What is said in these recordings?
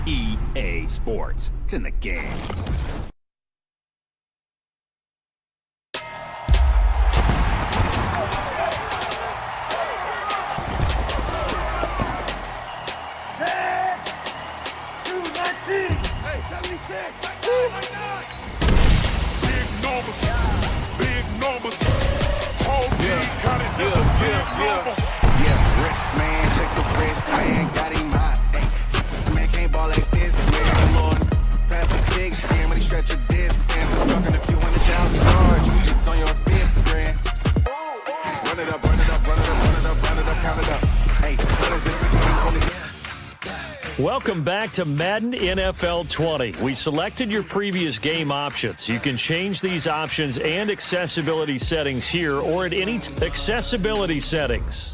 EA Sports. It's in the game. Wrist man, check the wrist man, got him hot. Man can't ball like this, man. Lord, pass the big screen when he stretch a distance. I'm talking a few $100,000, you just on your fifth grand. Run it up, run it up, run it up, run it up, run it up, count it up. Hey, what is this? 20? Welcome back to Madden NFL 20. We selected your previous game options. You can change these options and accessibility settings here or at any accessibility settings.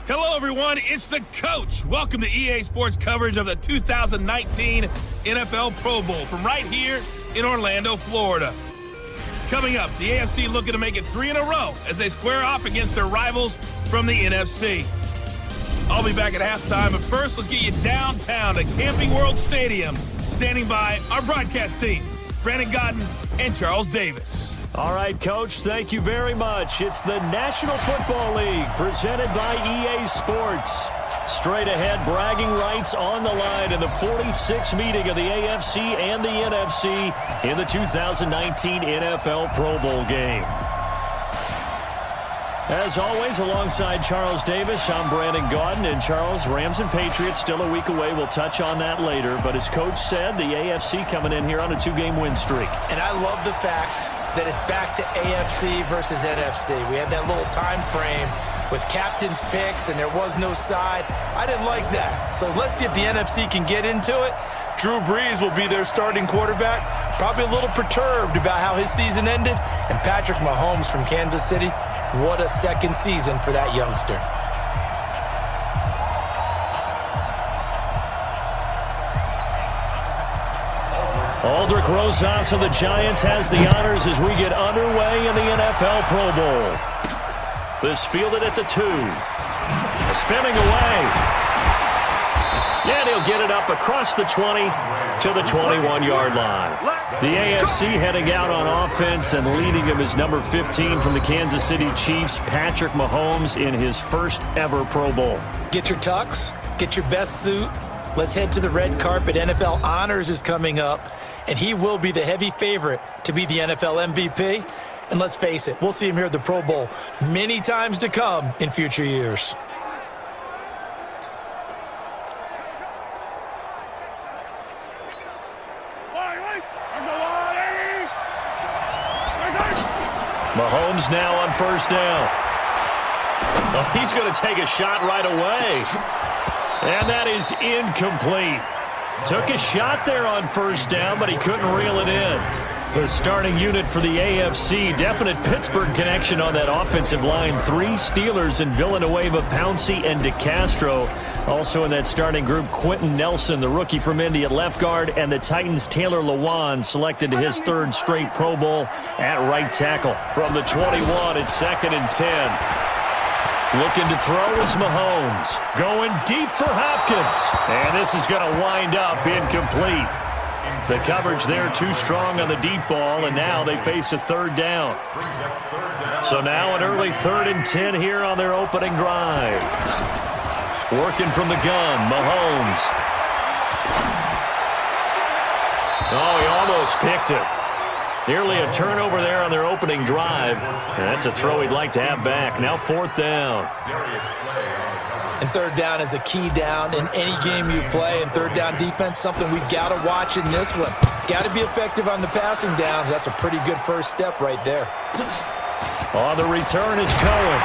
Hello, everyone. It's the coach. Welcome to EA Sports coverage of the 2019 NFL Pro Bowl from right here in Orlando, Florida. Coming up, the AFC looking to make it 3 in a row as they square off against their rivals from the NFC. I'll be back at halftime, but first, let's get you downtown to Camping World Stadium. Standing by our broadcast team, Brandon Godden and Charles Davis. All right, Coach, thank you very much. It's the National Football League presented by EA Sports. Straight ahead, bragging rights on the line in the 46th meeting of the AFC and the NFC in the 2019 NFL Pro Bowl game. As always, alongside Charles Davis, I'm Brandon Gaudin. And Charles, Rams and Patriots still a week away. We'll touch on that later. But as Coach said, the AFC coming in here on a 2-game win streak. And I love the fact that it's back to AFC versus NFC. We had that little time frame with captain's picks, and there was no side. I didn't like that. So let's see if the NFC can get into it. Drew Brees will be their starting quarterback. Probably a little perturbed about how his season ended. And Patrick Mahomes from Kansas City, what a second season for that youngster. Aldrick Rosas of the Giants has the honors as we get underway in the NFL Pro Bowl. This fielded at the 2. Spinning away. And he'll get it up across the 20 to the 21-yard line. The AFC heading out on offense, and leading him is number 15 from the Kansas City Chiefs, Patrick Mahomes, in his first ever Pro Bowl. Get your tux, get your best suit. Let's head to the red carpet. NFL Honors is coming up, and he will be the heavy favorite to be the NFL MVP. And let's face it, we'll see him here at the Pro Bowl many times to come in future years. Mahomes now on first down. Oh, he's going to take a shot right away. And that is incomplete. Took a shot there on first down, but he couldn't reel it in. The starting unit for the AFC, definite Pittsburgh connection on that offensive line. 3 Steelers in Villanueva, Pouncey, and DeCastro. Also in that starting group, Quentin Nelson, the rookie from Indy at left guard, and the Titans' Taylor Lewan, selected to his 3rd straight Pro Bowl at right tackle. From the 21, it's 2nd and 10. Looking to throw is Mahomes. Going deep for Hopkins. And this is going to wind up incomplete. The coverage there too strong on the deep ball, and now they face a third down. So now an early 3rd and 10 here on their opening drive. Working from the gun, Mahomes. Oh, he almost picked it. Nearly a turnover there on their opening drive. And that's a throw he'd like to have back. Now 4th down. And 3rd down is a key down in any game you play. And 3rd down defense, something we've got to watch in this one. Got to be effective on the passing downs. That's a pretty good first step right there. On the return is Cohen.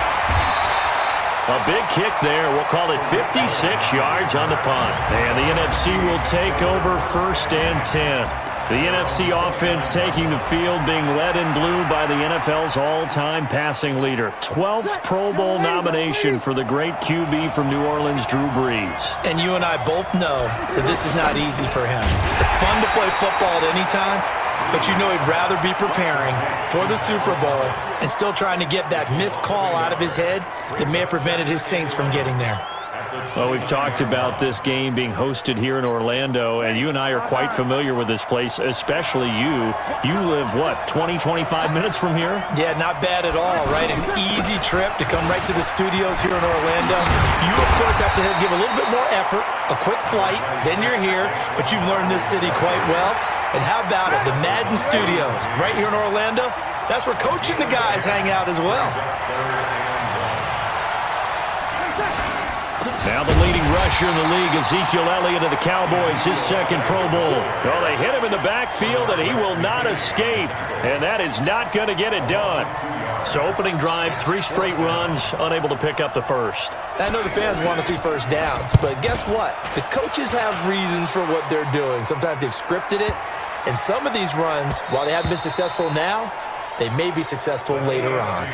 A big kick there. We'll call it 56 yards on the punt. And the NFC will take over 1st and 10. The NFC offense taking the field, being led in blue by the NFL's all-time passing leader. 12th Pro Bowl nomination for the great QB from New Orleans, Drew Brees. And you and I both know that this is not easy for him. It's fun to play football at any time, but you know he'd rather be preparing for the Super Bowl and still trying to get that missed call out of his head that may have prevented his Saints from getting there. Well, we've talked about this game being hosted here in Orlando, and you and I are quite familiar with this place, especially you. You live, what, 20, 25 minutes from here? Yeah, not bad at all, right? An easy trip to come right to the studios here in Orlando. You, of course, have to give a little bit more effort, a quick flight, then you're here, but you've learned this city quite well. And how about it, the Madden Studios right here in Orlando? That's where Coach and the guys hang out as well. Now the leading rusher in the league, Ezekiel Elliott of the Cowboys, his 2nd Pro Bowl. Well, they hit him in the backfield, and he will not escape, and that is not going to get it done. So opening drive, 3 straight runs, unable to pick up the first. I know the fans want to see first downs, but guess what? The coaches have reasons for what they're doing. Sometimes they've scripted it, and some of these runs, while they haven't been successful now, they may be successful later on.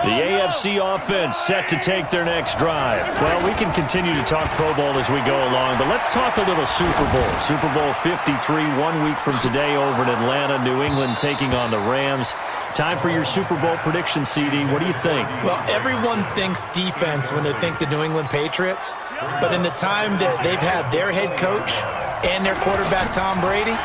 The AFC offense set to take their next drive. Well, we can continue to talk Pro Bowl as we go along, but let's talk a little Super Bowl. Super Bowl 53, 1 week from today over in Atlanta, New England taking on the Rams. Time for your Super Bowl prediction, CD. What do you think? Well, everyone thinks defense when they think the New England Patriots, but in the time that they've had their head coach and their quarterback, Tom Brady,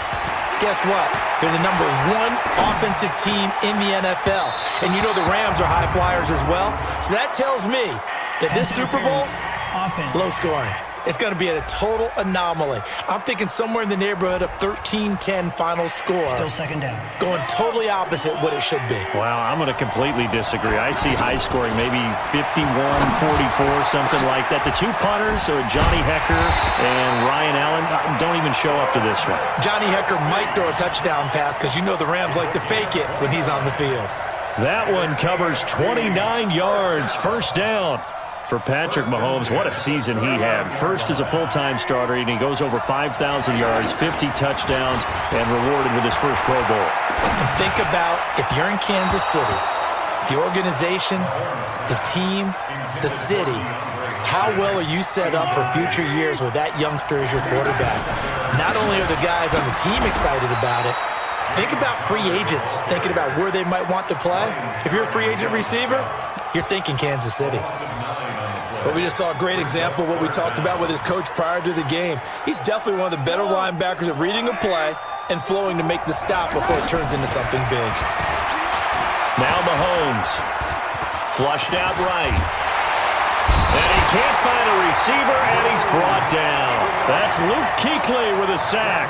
guess what? They're the number 1 offensive team in the NFL. And you know the Rams are high flyers as well. So that tells me that this Super Bowl, low scoring. It's going to be a total anomaly. I'm thinking somewhere in the neighborhood of 13-10 final score. Still 2nd down. Going totally opposite what it should be. Wow, I'm going to completely disagree. I see high scoring, maybe 51-44, something like that. The 2 punters, Johnny Hecker and Ryan Allen, don't even show up to this one. Johnny Hecker might throw a touchdown pass because you know the Rams like to fake it when he's on the field. That one covers 29 yards. 1st down for Patrick Mahomes. What a season he had. First as a full-time starter, and he goes over 5,000 yards, 50 touchdowns, and rewarded with his first Pro Bowl. And think about if you're in Kansas City, the organization, the team, the city, how well are you set up for future years with that youngster as your quarterback? Not only are the guys on the team excited about it, think about free agents, thinking about where they might want to play. If you're a free agent receiver, you're thinking Kansas City. But we just saw a great example of what we talked about with his coach prior to the game. He's definitely one of the better linebackers at reading a play and flowing to make the stop before it turns into something big. Now Mahomes, flushed out right. And he can't find a receiver, and he's brought down. That's Luke Kuechly with a sack.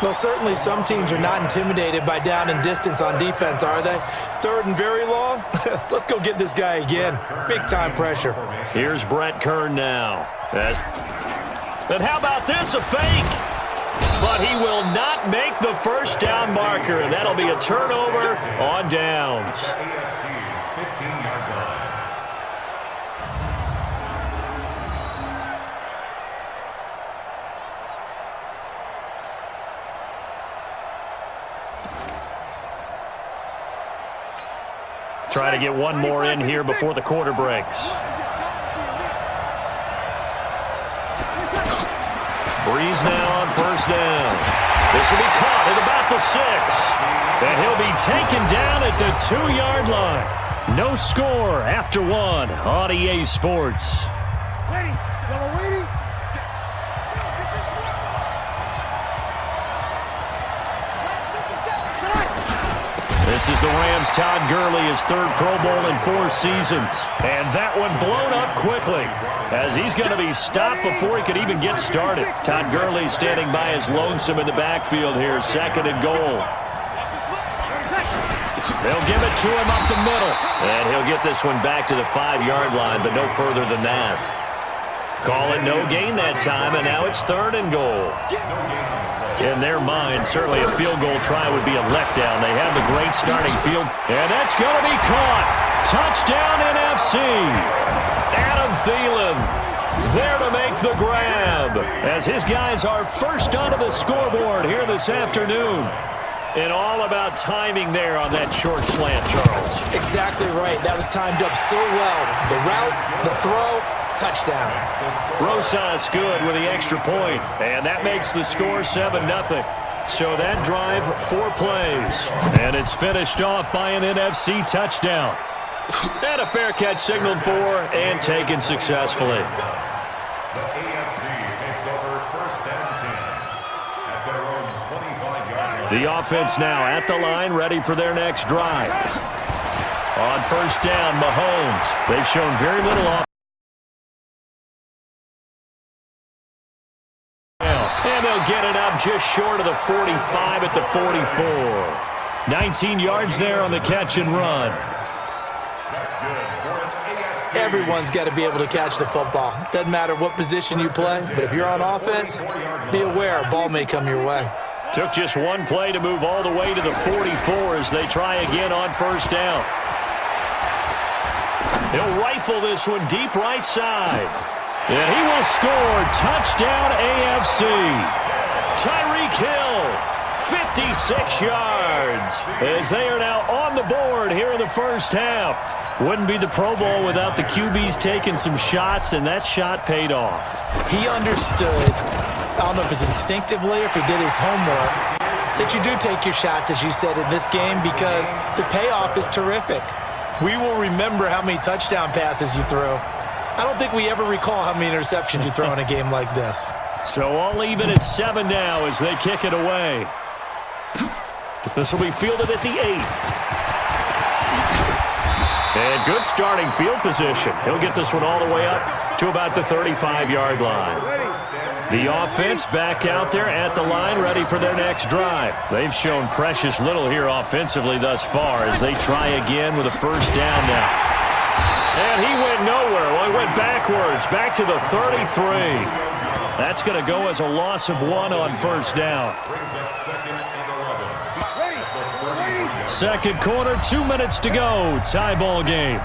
Well, certainly some teams are not intimidated by down and distance on defense, are they? 3rd and very long? Let's go get this guy again. Big-time pressure. Here's Brett Kern now. And how about this, a fake? But he will not make the 1st down marker, and that'll be a turnover on downs. Try to get one more in here before the quarter breaks. Breeze now on 1st down. This will be caught at about the 6. And he'll be taken down at the 2-yard line. No score after 1 on EA Sports. This is the Rams' Todd Gurley, his third Pro Bowl in 4 seasons. And that one blown up quickly as he's going to be stopped before he could even get started. Todd Gurley standing by his lonesome in the backfield here, 2nd and goal. They'll give it to him up the middle. And he'll get this one back to the 5-yard line, but no further than that. Call it no gain that time, and now it's 3rd and goal. In their mind, certainly a field goal try would be a letdown. They have the great starting field, and that's going to be caught. Touchdown NFC. Adam Thielen there to make the grab as his guys are first onto the scoreboard here this afternoon. And all about timing there on that short slant, Charles. Exactly right. That was timed up so well. The route, the throw, touchdown. Rosas good with the extra point, and that makes the score 7-0. So that drive, 4 plays, and it's finished off by an NFC touchdown. And a fair catch signaled for and taken successfully. The offense now at the line, ready for their next drive. On first down, Mahomes. They've shown very little offense. And they'll get it up just short of the 45 at the 44. 19 yards there on the catch and run. Everyone's got to be able to catch the football. Doesn't matter what position you play, but if you're on offense, be aware a ball may come your way. Took just one play to move all the way to the 44 as they try again on first down. He'll rifle this one deep right side. And he will score. Touchdown AFC. Tyreek Hill, 56 yards as they are now on the board here in the first half. Wouldn't be the Pro Bowl without the QBs taking some shots, and that shot paid off. He understood, I don't know if it's instinctively or if he did his homework, that you do take your shots, as you said, in this game because the payoff is terrific. We will remember how many touchdown passes you threw. I don't think we ever recall how many interceptions you throw in a game like this. So all even at 7 now as they kick it away. This will be fielded at the 8. And good starting field position. He'll get this one all the way up to about the 35-yard line. The offense back out there at the line, ready for their next drive. They've shown precious little here offensively thus far as they try again with a first down now. And he went nowhere. Well, he went backwards, back to the 33. That's going to go as a loss of 1 on first down. Second quarter, 2 minutes to go. Tie ball game.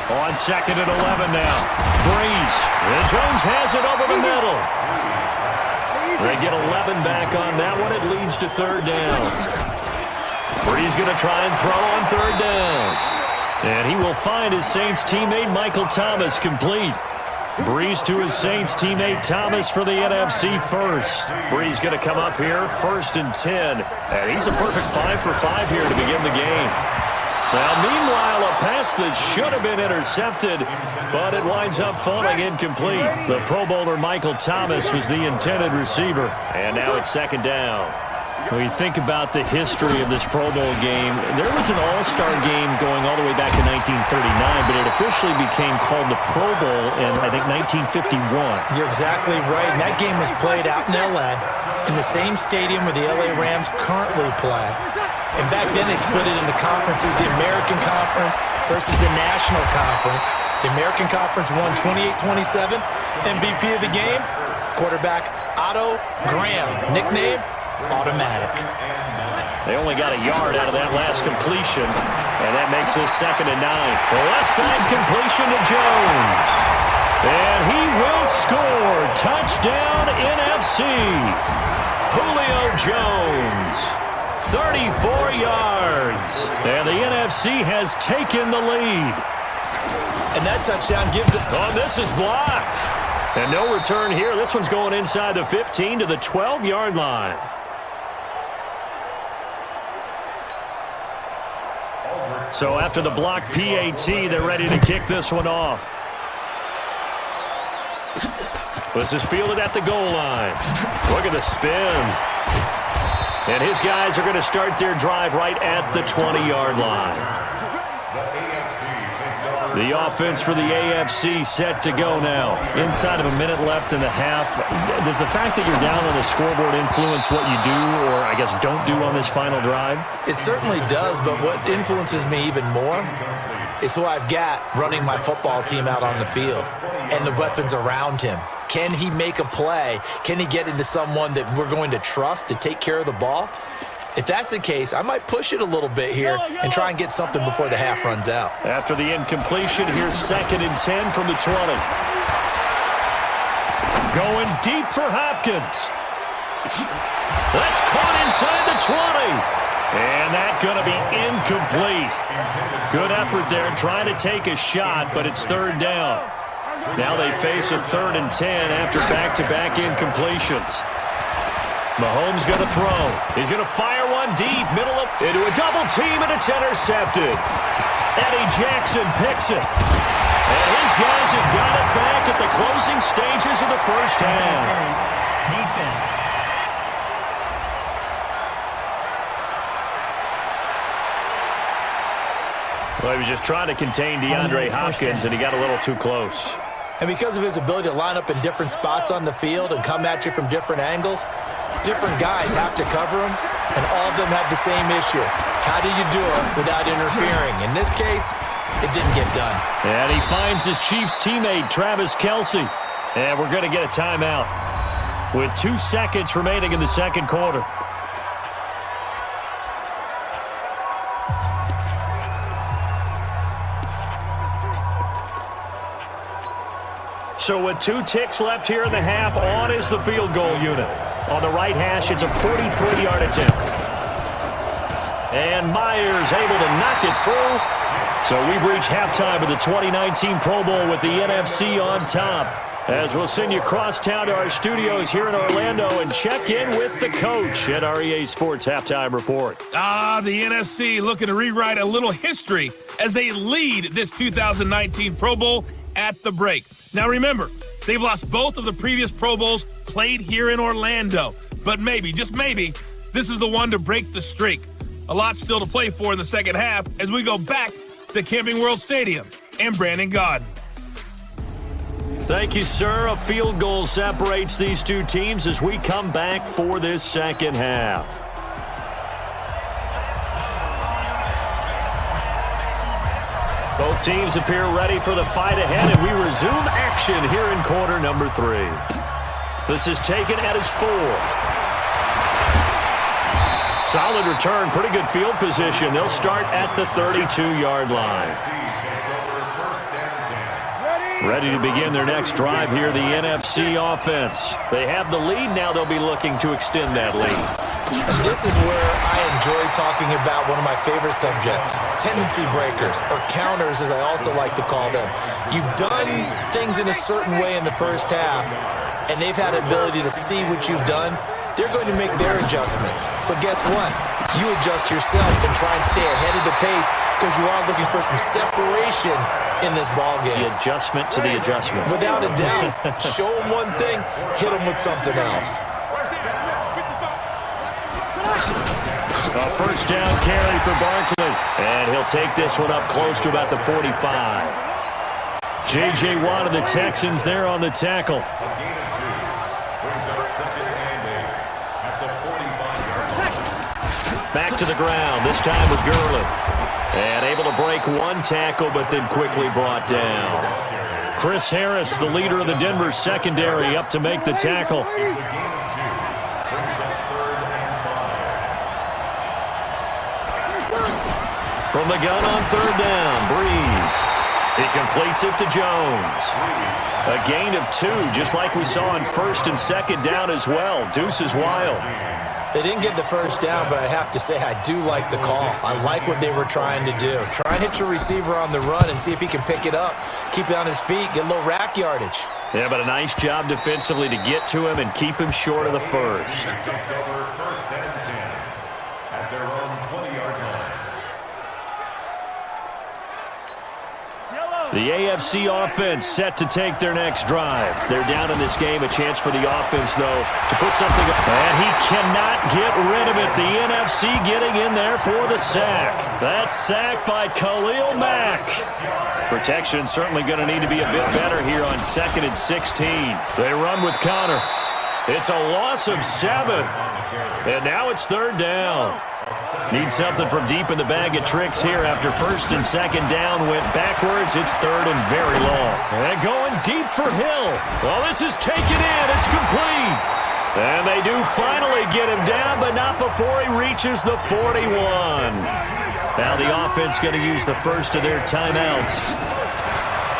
On 2nd and 11 now. Breeze. And Jones has it over the middle. They get 11 back on that one. It leads to 3rd down. Breeze going to try and throw on 3rd down. And he will find his Saints teammate Michael Thomas complete. Breeze to his Saints teammate Thomas for the NFC first. Breeze going to come up here, 1st and 10. And he's a perfect 5 for 5 here to begin the game. Now, meanwhile, a pass that should have been intercepted, but it winds up falling incomplete. The Pro Bowler Michael Thomas was the intended receiver. And now it's 2nd down. When you think about the history of this Pro Bowl game, there was an all-star game going all the way back to 1939, but it officially became called the Pro Bowl in, I think, 1951. You're exactly right. And that game was played out in L.A. in the same stadium where the L.A. Rams currently play. And back then they split it into conferences, the American Conference versus the National Conference. The American Conference won 28-27. MVP of the game, quarterback Otto Graham, nickname Automatic. They only got a yard out of that last completion, and that makes this 2nd and 9. The left side completion to Jones. And he will score. Touchdown NFC. Julio Jones. 34 yards. And the NFC has taken the lead. And that touchdown gives it. Oh, this is blocked. And no return here. This one's going inside the 15 to the 12-yard line. So after the block PAT, they're ready to kick this one off. This is fielded at the goal line. Look at the spin. And his guys are going to start their drive right at the 20-yard line. The offense for the AFC set to go now. Inside of a minute left in the half. Does the fact that you're down on the scoreboard influence what you do, or I guess don't do on this final drive? It certainly does, but what influences me even more is who I've got running my football team out on the field and the weapons around him. Can he make a play? Can he get into someone that we're going to trust to take care of the ball? If that's the case, I might push it a little bit here and try and get something before the half runs out. After the incompletion, here's 2nd and 10 from the 20. Going deep for Hopkins. That's caught inside the 20. And that's going to be incomplete. Good effort there trying to take a shot, but it's 3rd down. Now they face a 3rd and 10 after back-to-back incompletions. Mahomes going to throw. He's going to fire one deep, middle of, into a double team, and it's intercepted. Eddie Jackson picks it. And his guys have got it back at the closing stages of the first half. Defense. Well, he was just trying to contain DeAndre Hopkins, and he got a little too close. And because of his ability to line up in different spots on the field and come at you from different angles, different guys have to cover him, and all of them have the same issue. How do you do it without interfering? In this case, it didn't get done. And he finds his Chiefs teammate, Travis Kelce. And we're going to get a timeout with 2 seconds remaining in the second quarter. So with 2 ticks left here in the half, on is the field goal unit. On the right hash, it's a 43-yard attempt. And Myers able to knock it through. So we've reached halftime of the 2019 Pro Bowl with the NFC on top. As we'll send you across town to our studios here in Orlando and check in with the coach at our EA Sports Halftime Report. The NFC looking to rewrite a little history as they lead this 2019 Pro Bowl at the break. Now remember, they've lost both of the previous Pro Bowls played here in Orlando. But maybe, just maybe, this is the one to break the streak. A lot still to play for in the second half as we go back to Camping World Stadium and Brandon Gaudin. Thank you, sir. A field goal separates these two teams as we come back for this second half. Both teams appear ready for the fight ahead, and we resume action here in quarter number 3. This is taken at his 4. Solid return, pretty good field position. They'll start at the 32-yard line. Ready to begin their next drive here, the NFC offense. They have the lead now. They'll be looking to extend that lead. And this is where I enjoy talking about one of my favorite subjects, tendency breakers, or counters as I also like to call them. You've done things in a certain way in the first half, and they've had ability to see what you've done. They're going to make their adjustments. So guess what? You adjust yourself and try and stay ahead of the pace because you are looking for some separation in this ball game. The adjustment to the adjustment. Without a doubt. Show them one thing, hit them with something else. A first down carry for Barkley. And he'll take this one up close to about the 45. J.J. Watt of the Texans there on the tackle. Back to the ground, this time with Gurley. And able to break one tackle, but then quickly brought down. Chris Harris, the leader of the Denver secondary, up to make the tackle. From the gun on third down, Breeze. He completes it to Jones. A gain of 2, just like we saw on first and second down as well. Deuce is wild. They didn't get the first down, but I have to say I do like the call. I like what they were trying to do. Try and hit your receiver on the run and see if he can pick it up, keep it on his feet, get a little rack yardage. Yeah, but a nice job defensively to get to him and keep him short of the first. The AFC offense set to take their next drive. They're down in this game. A chance for the offense, though, to put something up. And he cannot get rid of it. The NFC getting in there for the sack. That sack by Khalil Mack. Protection certainly going to need to be a bit better here on 2nd and 16. They run with Connor. It's a loss of 7. And now it's 3rd down. Need something from deep in the bag of tricks here after 1st and 2nd down went backwards. It's 3rd and very long. And going deep for Hill. Well, this is taken in. It's complete. And they do finally get him down, but not before he reaches the 41. Now the offense going to use the first of their timeouts.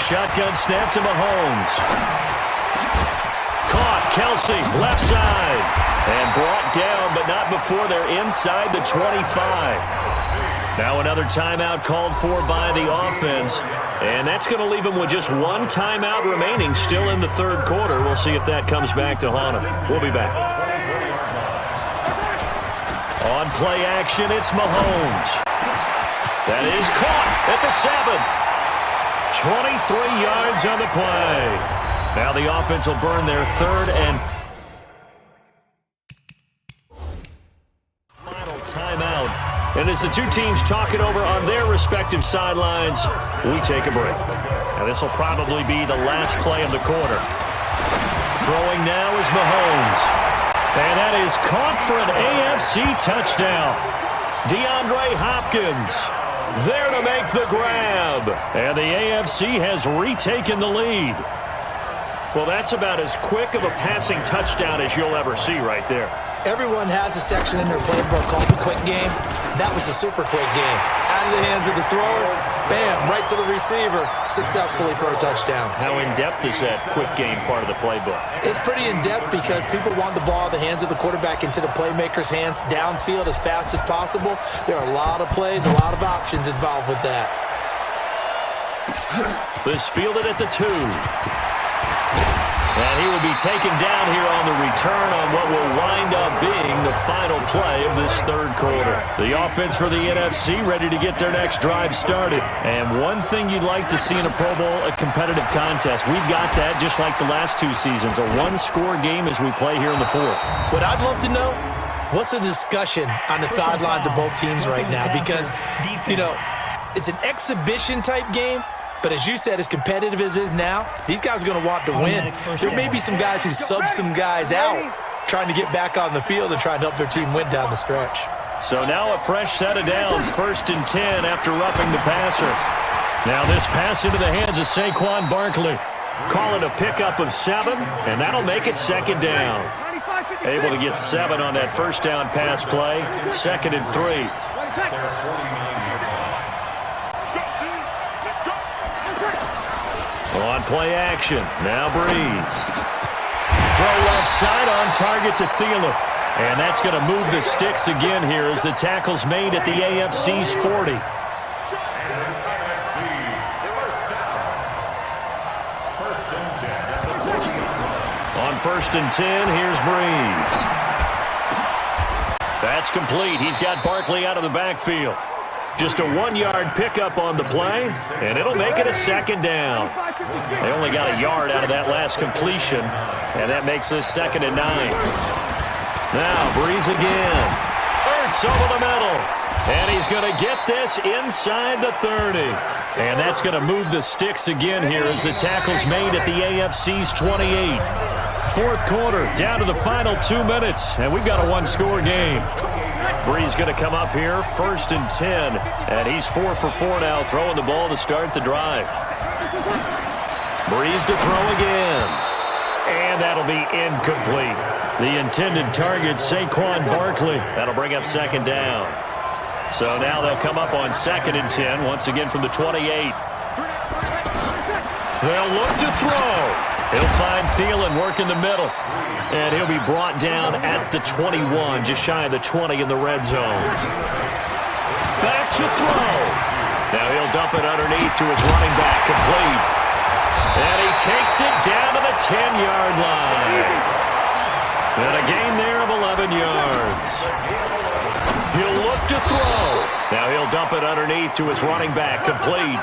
Shotgun snap to Mahomes. Caught. Kelsey, left side. And brought down, but not before they're inside the 25. Now another timeout called for by the offense. And that's going to leave them with just one timeout remaining still in the 3rd quarter. We'll see if that comes back to haunt them. We'll be back. On play action, it's Mahomes. That is caught at the 7. 23 yards on the play. Now the offense will burn their 3rd and timeout. And as the two teams talk it over on their respective sidelines, we take a break. Now this will probably be the last play of the quarter. Throwing now is Mahomes. And that is caught for an AFC touchdown. DeAndre Hopkins there to make the grab. And the AFC has retaken the lead. Well, that's about as quick of a passing touchdown as you'll ever see right there. Everyone has a section in their playbook called the quick game. That was a super quick game. Out of the hands of the thrower, bam, right to the receiver, successfully for a touchdown. How in-depth is that quick game part of the playbook? It's pretty in-depth because people want the ball in the hands of the quarterback into the playmaker's hands downfield as fast as possible. There are a lot of plays, a lot of options involved with that. This fielded at the 2. And he will be taken down here on the return on what will wind up being the final play of this 3rd quarter. The offense for the NFC ready to get their next drive started. And one thing you'd like to see in a Pro Bowl, a competitive contest. We've got that just like the last 2 seasons. A one-score game as we play here in the 4th. What I'd love to know, what's the discussion on the sidelines of both teams right now? Because, you know, it's an exhibition-type game. But as you said, as competitive as it is now, these guys are going to want to win. There may be some guys who sub some guys out trying to get back on the field and try to help their team win down the stretch. So now a fresh set of downs, 1st and 10 after roughing the passer. Now this pass into the hands of Saquon Barkley. Call it a pickup of 7, and that'll make it 2nd down. Able to get 7 on that 1st down pass play, 2nd and 3. On play action, now Breeze. Throw left side on target to Thielen. And that's going to move the sticks again here as the tackle's made at the AFC's 40. On 1st and 10, here's Breeze. That's complete. He's got Barkley out of the backfield. Just a 1-yard pickup on the play, and it'll make it a 2nd down. They only got a yard out of that last completion, and that makes this 2nd and 9. Now, Breeze again. Ertz over the middle, and he's going to get this inside the 30. And that's going to move the sticks again here as the tackle's made at the AFC's 28. 4th quarter, down to the final 2 minutes, and we've got a one-score game. Breeze going to come up here, 1st and 10, and he's 4 for 4 now, throwing the ball to start the drive. Breeze to throw again, and that'll be incomplete. The intended target, Saquon Barkley. That'll bring up 2nd down. So now they'll come up on 2nd and 10, once again from the 28. They'll look to throw. He'll find Thielen working the middle. And he'll be brought down at the 21, just shy of the 20 in the red zone. Back to throw. Now he'll dump it underneath to his running back, complete. And he takes it down to the 10-yard line. And a gain there of 11 yards. He'll look to throw. Now he'll dump it underneath to his running back, complete.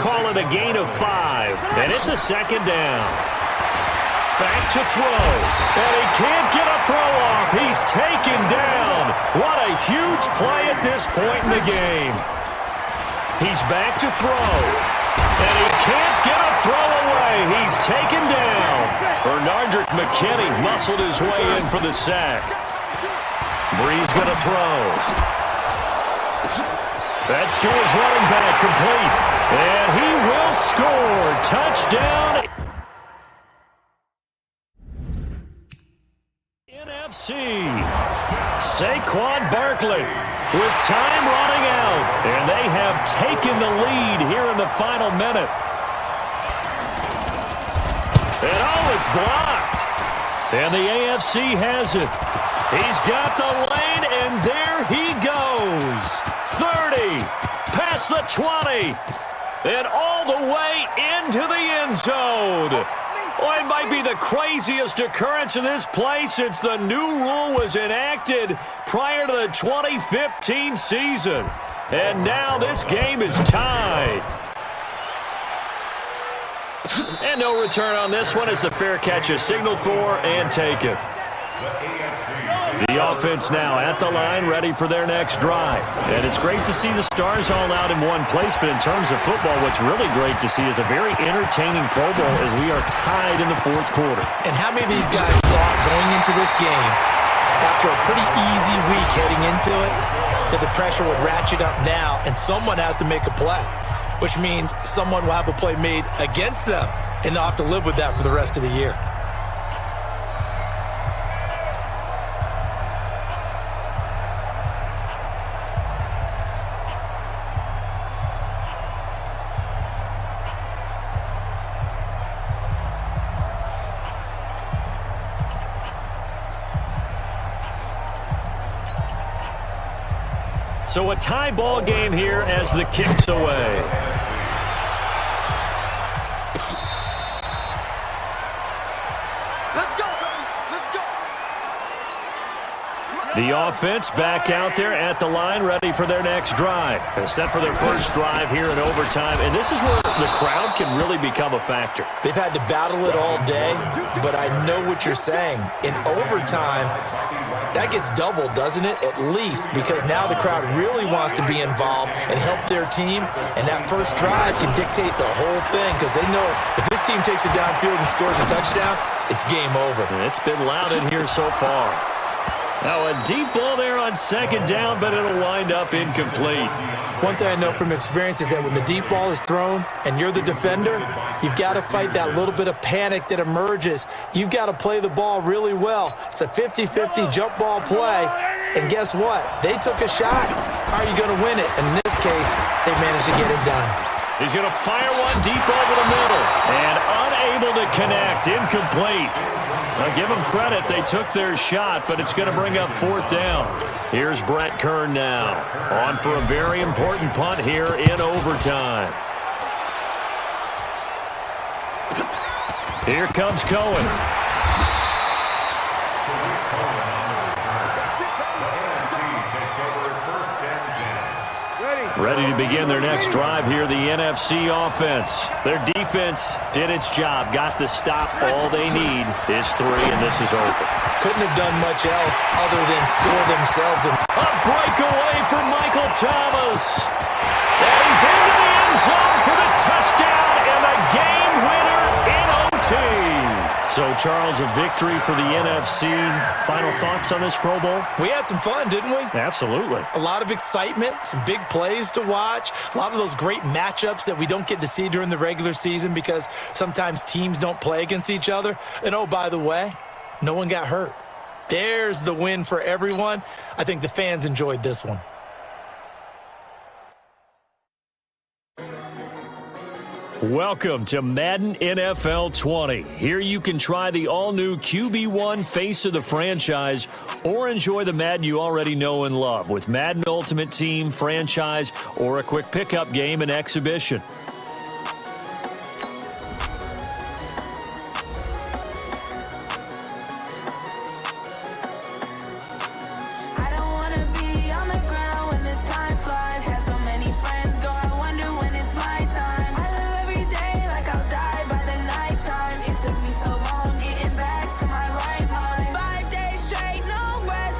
Call it a gain of 5, and it's a second down. Back to throw, and he can't get a throw off. He's taken down. What a huge play at this point in the game. He's back to throw, and he can't get a throw away. He's taken down. Bernardrick McKinney muscled his way in for the sack. Bree's going to throw. That's to his running back, complete. And he will score. Touchdown. NFC. Saquon Barkley with time running out. And they have taken the lead here in the final minute. And oh, it's blocked. And the AFC has it. He's got the lane, and there he goes. 30, past the 20, and all the way into the end zone. Well, it might be the craziest occurrence of this play since the new rule was enacted prior to the 2015 season. And now this game is tied. And no return on this one as the fair catch is signaled for and taken. The offense now at the line, ready for their next drive. And it's great to see the stars all out in one place, but in terms of football, what's really great to see is a very entertaining Pro Bowl as we are tied in the fourth quarter. And how many of these guys thought going into this game, after a pretty easy week heading into it, that the pressure would ratchet up now and someone has to make a play, which means someone will have a play made against them and not have to live with that for the rest of the year. So a tie ball game here as the kick's away. The offense back out there at the line, ready for their next drive. They're set for their first drive here in overtime, and this is where the crowd can really become a factor. They've had to battle it all day, but I know what you're saying. In overtime, that gets doubled, doesn't it? At least, because now the crowd really wants to be involved and help their team, and that first drive can dictate the whole thing because they know if this team takes it downfield and scores a touchdown, it's game over. And it's been loud in here so far. Now a deep ball there on second down, but it'll wind up incomplete. One thing I know from experience is that when the deep ball is thrown and you're the defender, you've got to fight that little bit of panic that emerges. You've got to play the ball really well. It's a 50-50 jump ball play. And guess what? They took a shot. How are you going to win it? And in this case, they managed to get it done. He's going to fire one deep over the middle. And unable to connect. Incomplete. Now, give them credit. They took their shot, but it's going to bring up fourth down. Here's Brett Kern now. On for a very important punt here in overtime. Here comes Cohen. Ready to begin their next drive here, the NFC offense. Their defense did its job, got the stop. All they need is 3, and this is over. Couldn't have done much else other than score themselves. A breakaway for Michael Thomas. And he's into the end zone for the touchdown and a game winner in OT. So, Charles, a victory for the NFC. Final thoughts on this Pro Bowl? We had some fun, didn't we? Absolutely. A lot of excitement, some big plays to watch, a lot of those great matchups that we don't get to see during the regular season because sometimes teams don't play against each other. And, oh, by the way, no one got hurt. There's the win for everyone. I think the fans enjoyed this one. Welcome to Madden NFL 20. Here you can try the all-new QB1 face of the franchise or enjoy the Madden you already know and love with Madden Ultimate Team, franchise, or a quick pickup game and exhibition.